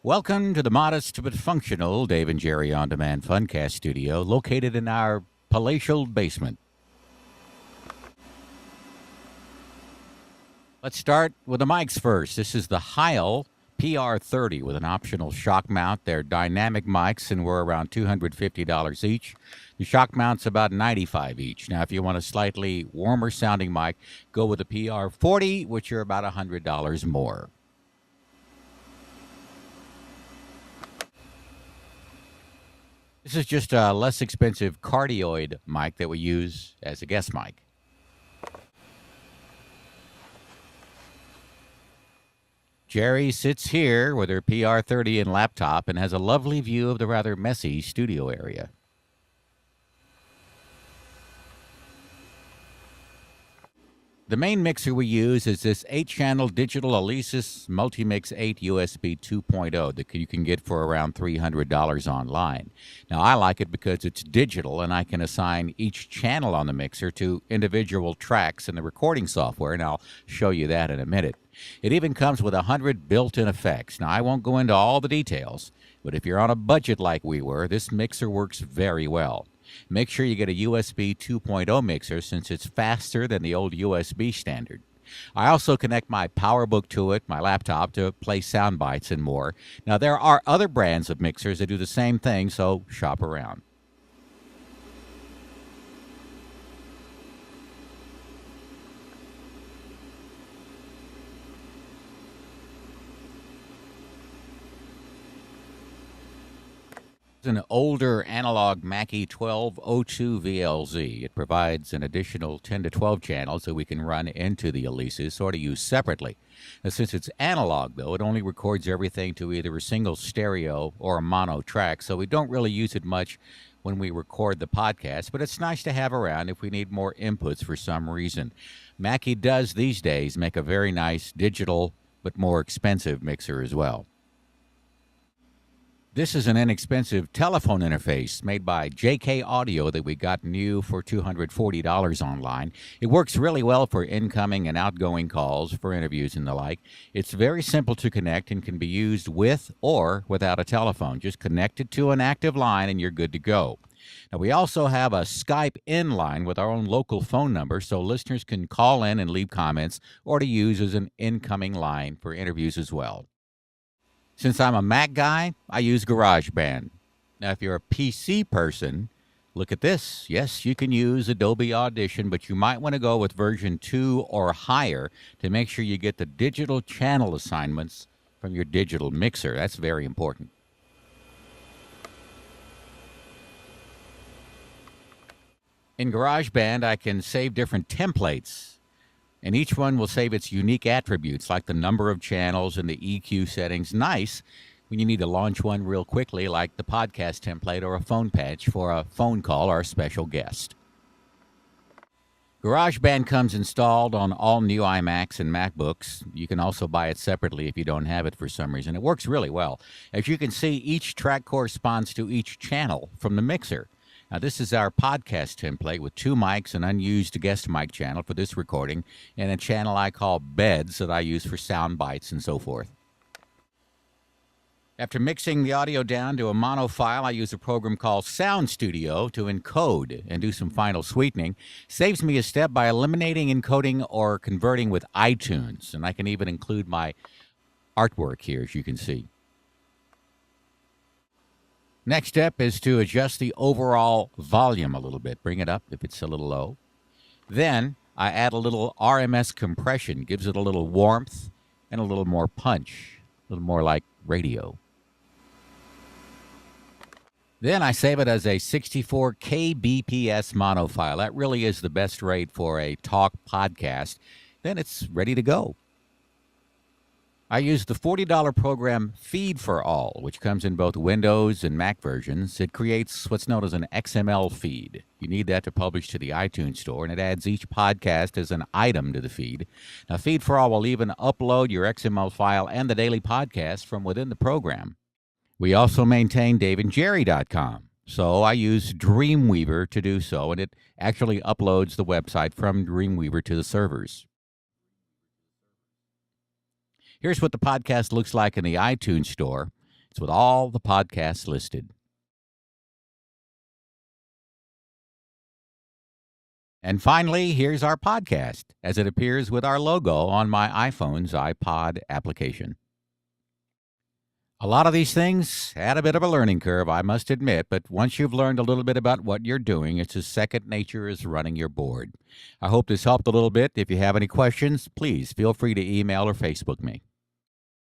Welcome to the modest but functional Dave and Geri On Demand Funcast studio located in our palatial basement. Let's start with the mics first. This is the Heil PR30 with an optional shock mount. They're dynamic mics and we're around $250 each. The shock mount's about $95 each. Now, if you want a slightly warmer sounding mic, go with the PR40, which are about $100 more. This is just a less expensive cardioid mic that we use as a guest mic. Geri sits here with her PR30 and laptop and has a lovely view of the rather messy studio area. The main mixer we use is this 8-channel digital Alesis Multimix 8 USB 2.0 that you can get for around $300 online. Now, I like it because it's digital and I can assign each channel on the mixer to individual tracks in the recording software, and I'll show you that in a minute. It even comes with 100 built-in effects. Now, I won't go into all the details, but if you're on a budget like we were, this mixer works very well. Make sure you get a USB 2.0 mixer since it's faster than the old USB standard. I also connect my PowerBook to it, my laptop, to play sound bites and more. Now, there are other brands of mixers that do the same thing, so shop around. An older analog Mackie 1202 VLZ. It provides an additional 10 to 12 channels that we can run into the Alesis or to use separately. Now, since it's analog, though, it only records everything to either a single stereo or a mono track, so we don't really use it much when we record the podcast, but it's nice to have around if we need more inputs for some reason. Mackie does these days make a very nice digital but more expensive mixer as well. This is an inexpensive telephone interface made by JK Audio that we got new for $240 online. It works really well for incoming and outgoing calls, for interviews and the like. It's very simple to connect and can be used with or without a telephone. Just connect it to an active line and you're good to go. Now, we also have a Skype in line with our own local phone number so listeners can call in and leave comments or to use as an incoming line for interviews as well. Since I'm a Mac guy, I use GarageBand. Now, if you're a PC person, look at this. Yes, you can use Adobe Audition, but you might want to go with version 2 or higher to make sure you get the digital channel assignments from your digital mixer. That's very important. In GarageBand, I can save different templates. And each one will save its unique attributes, like the number of channels and the EQ settings. Nice when you need to launch one real quickly, like the podcast template or a phone patch for a phone call or a special guest. GarageBand comes installed on all new iMacs and MacBooks. You can also buy it separately if you don't have it for some reason. It works really well. As you can see, each track corresponds to each channel from the mixer. Now, this is our podcast template with 2 mics, an unused guest mic channel for this recording, and a channel I call beds that I use for sound bites and so forth. After mixing the audio down to a mono file, I use a program called Sound Studio to encode and do some final sweetening. Saves me a step by eliminating encoding or converting with iTunes, and I can even include my artwork here, as you can see. Next step is to adjust the overall volume a little bit. Bring it up if it's a little low. Then I add a little RMS compression. Gives it a little warmth and a little more punch. A little more like radio. Then I save it as a 64 kbps mono file. That really is the best rate for a talk podcast. Then it's ready to go. I use the $40 program Feed for All, which comes in both Windows and Mac versions. It creates what's known as an XML feed. You need that to publish to the iTunes Store, and it adds each podcast as an item to the feed. Now, Feed for All will even upload your XML file and the daily podcast from within the program. We also maintain daveandjerry.com, so I use Dreamweaver to do so, and it actually uploads the website from Dreamweaver to the servers. Here's what the podcast looks like in the iTunes Store. It's with all the podcasts listed. And finally, here's our podcast as it appears with our logo on my iPhone's iPod application. A lot of these things add a bit of a learning curve, I must admit, but once you've learned a little bit about what you're doing, it's as second nature as running your board. I hope this helped a little bit. If you have any questions, please feel free to email or Facebook me.